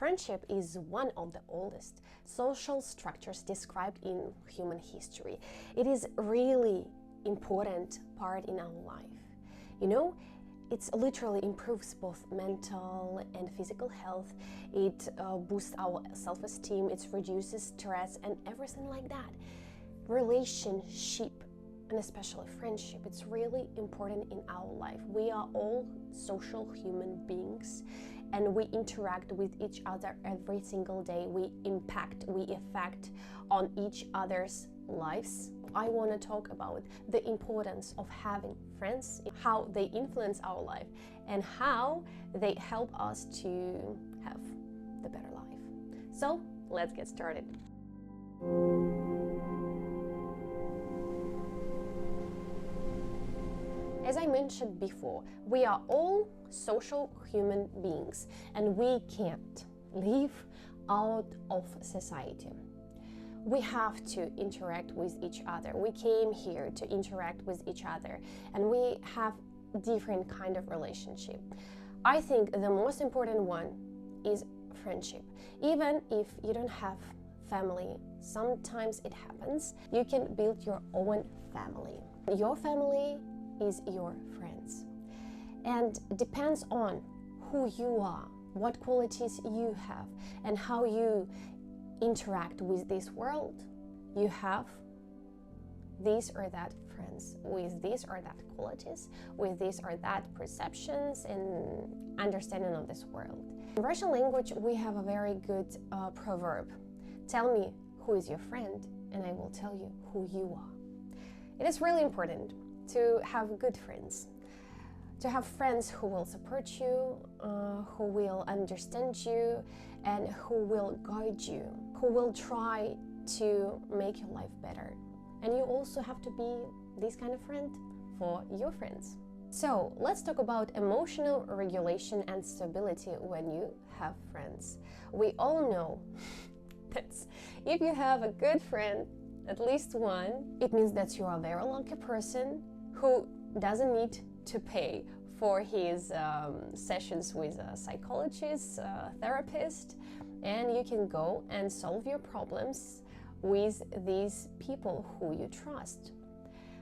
Friendship is one of the oldest social structures described in human history. It is really important part in our life. You know, it literally improves both mental and physical health. It boosts our self-esteem, it reduces stress and everything like that. Relationship, and especially friendship, it's really important in our life. We are all social human beings and we interact with each other every single day. We impact, we affect on each other's lives. I want to talk about the importance of having friends, how they influence our life and how they help us to have the better life. So let's get started. As I mentioned before, we are all social human beings and we can't live out of society. We have to interact with each other. We came here to interact with each other and we have different kind of relationship. I think the most important one is friendship. Even if you don't have family, sometimes it happens, you can build your own family. Your family is your friends, and depends on who you are, what qualities you have, and how you interact with this world. You have these or that friends with these or that qualities, with these or that perceptions and understanding of this world. In Russian language, we have a very good proverb. Tell me who is your friend, and I will tell you who you are. It is really important to have good friends, to have friends who will support you, who will understand you, and who will guide you, who will try to make your life better. And you also have to be this kind of friend for your friends. So let's talk about emotional regulation and stability when you have friends. We all know that if you have a good friend, at least one, it means that you are a very lucky person who doesn't need to pay for his sessions with a psychologist, a therapist, and you can go and solve your problems with these people who you trust.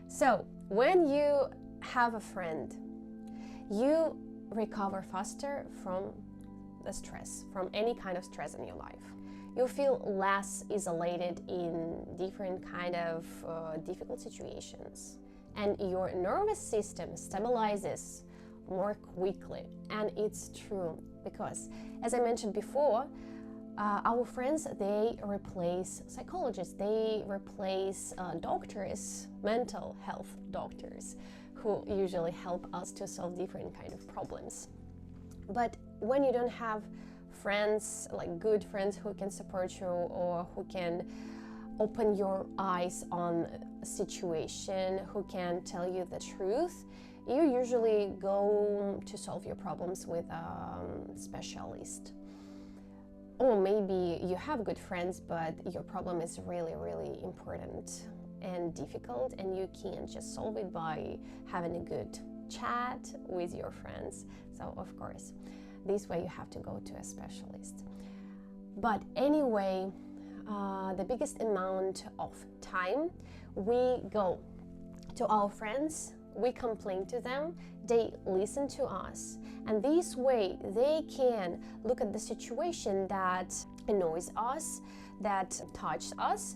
So when you have a friend, you recover faster from the stress, from any kind of stress in your life. You feel less isolated in different kind of difficult situations. And your nervous system stabilizes more quickly. And it's true because, as I mentioned before, our friends, they replace psychologists, they replace doctors, mental health doctors, who usually help us to solve different kind of problems. But when you don't have friends, like good friends who can support you or who can open your eyes on a situation, who can tell you the truth, you usually go to solve your problems with a specialist. Or maybe you have good friends, but your problem is really, really important and difficult, and you can't just solve it by having a good chat with your friends. So, of course, this way you have to go to a specialist. But anyway, the biggest amount of time we go to our friends, we complain to them, they listen to us, and this way they can look at the situation that annoys us, that touches us,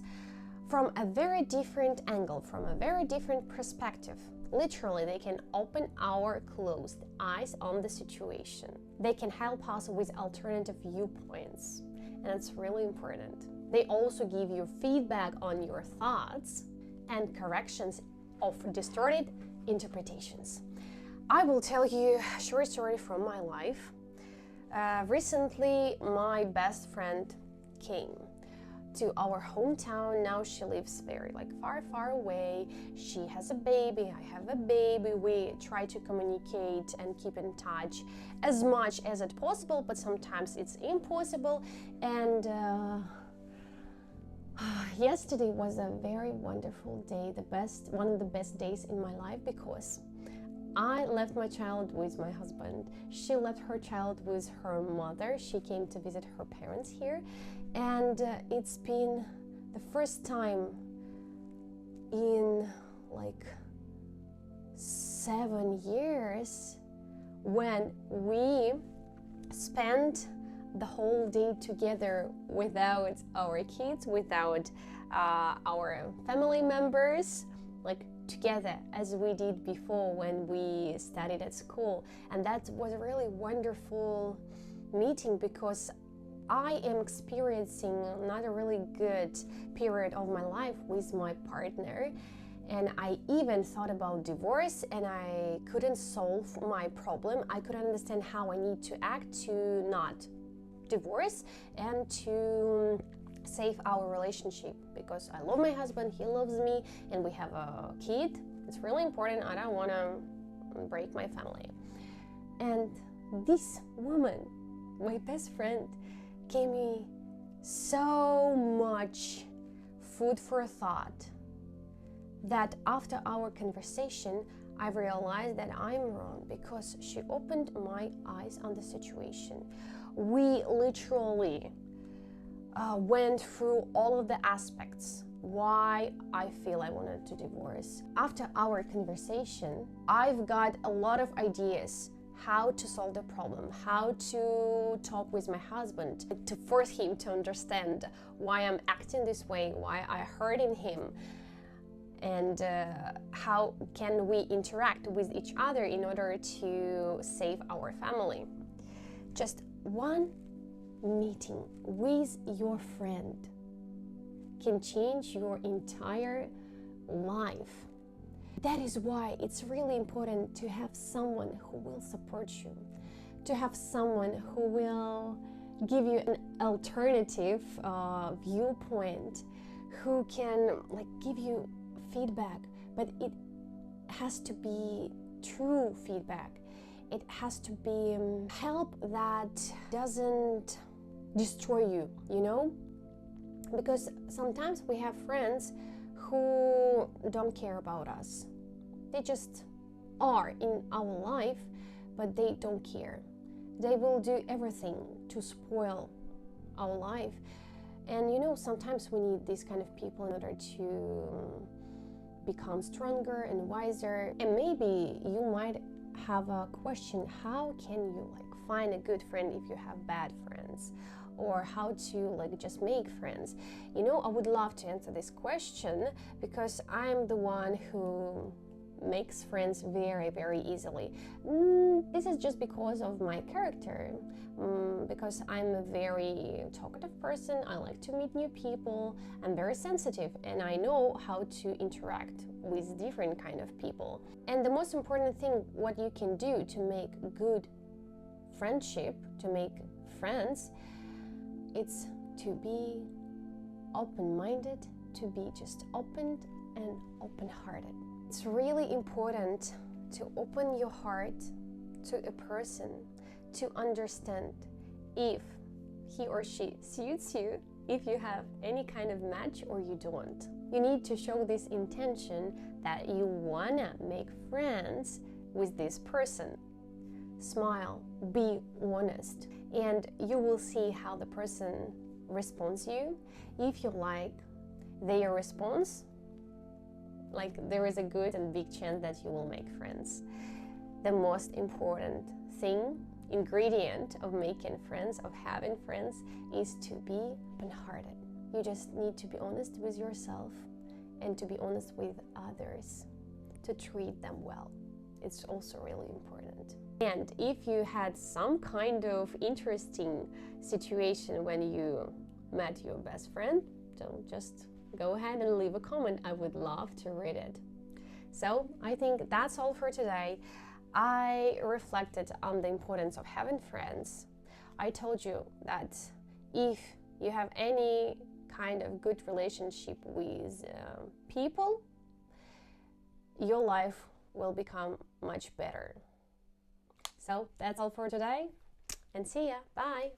from a very different angle, from a very different perspective. Literally, they can open our closed eyes on the situation. They can help us with alternative viewpoints, and it's really important. They also give you feedback on your thoughts and corrections of distorted interpretations. I will tell you a short story from my life. Recently, my best friend came to our hometown. Now she lives very far away. She has a baby, I have a baby. We try to communicate and keep in touch as much as it's possible, but sometimes it's impossible. And yesterday was a very wonderful day, one of the best days in my life, because I left my child with my husband. She left her child with her mother. She came to visit her parents here. And it's been the first time in like 7 years when we spent the whole day together without our kids, without our family members, like together as we did before when we studied at school. And that was a really wonderful meeting because I am experiencing not a really good period of my life with my partner, and I even thought about divorce, and I couldn't solve my problem. I couldn't understand how I need to act to not divorce and to save our relationship, because I love my husband, he loves me, and we have a kid. It's really important. I don't want to break my family. And this woman, my best friend, gave me so much food for thought that after our conversation, I realized that I'm wrong, because she opened my eyes on the situation. We literally went through all of the aspects why I feel I wanted to divorce. After our conversation, I've got a lot of ideas how to solve the problem, how to talk with my husband, to force him to understand why I'm acting this way, why I hurting him, and how can we interact with each other in order to save our family. Just one meeting with your friend can change your entire life. That is why it's really important to have someone who will support you, to have someone who will give you an alternative viewpoint, who can give you feedback, but it has to be true feedback. It has to be help that doesn't destroy you, you know? Because sometimes we have friends who don't care about us. They just are in our life, but they don't care. They will do everything to spoil our life. And you know, sometimes we need these kind of people in order to become stronger and wiser. And maybe you might have a question, how can you find a good friend if you have bad friends? Or how to just make friends? You know, I would love to answer this question, because I'm the one who makes friends very, very easily. This is just because of my character, because I'm a very talkative person. I like to meet new people. I'm very sensitive, and I know how to interact with different kind of people. And the most important thing what you can do to make good friendship, to make friends, it's to be open-minded, to be just open and open-hearted. It's really important to open your heart to a person, to understand if he or she suits you, if you have any kind of match or you don't. You need to show this intention that you wanna make friends with this person. Smile, be honest, and you will see how the person responds to you. If you like their response, there is a good and big chance that you will make friends. The most important ingredient of making friends, of having friends, is to be open-hearted. You just need to be honest with yourself and to be honest with others, to treat them well. It's also really important. And if you had some kind of interesting situation when you met your best friend, don't just go ahead and leave a comment. I would love to read it. So I think that's all for today. I reflected on the importance of having friends. I told you that if you have any kind of good relationship with people, your life will become much better. So that's all for today, and see ya. Bye.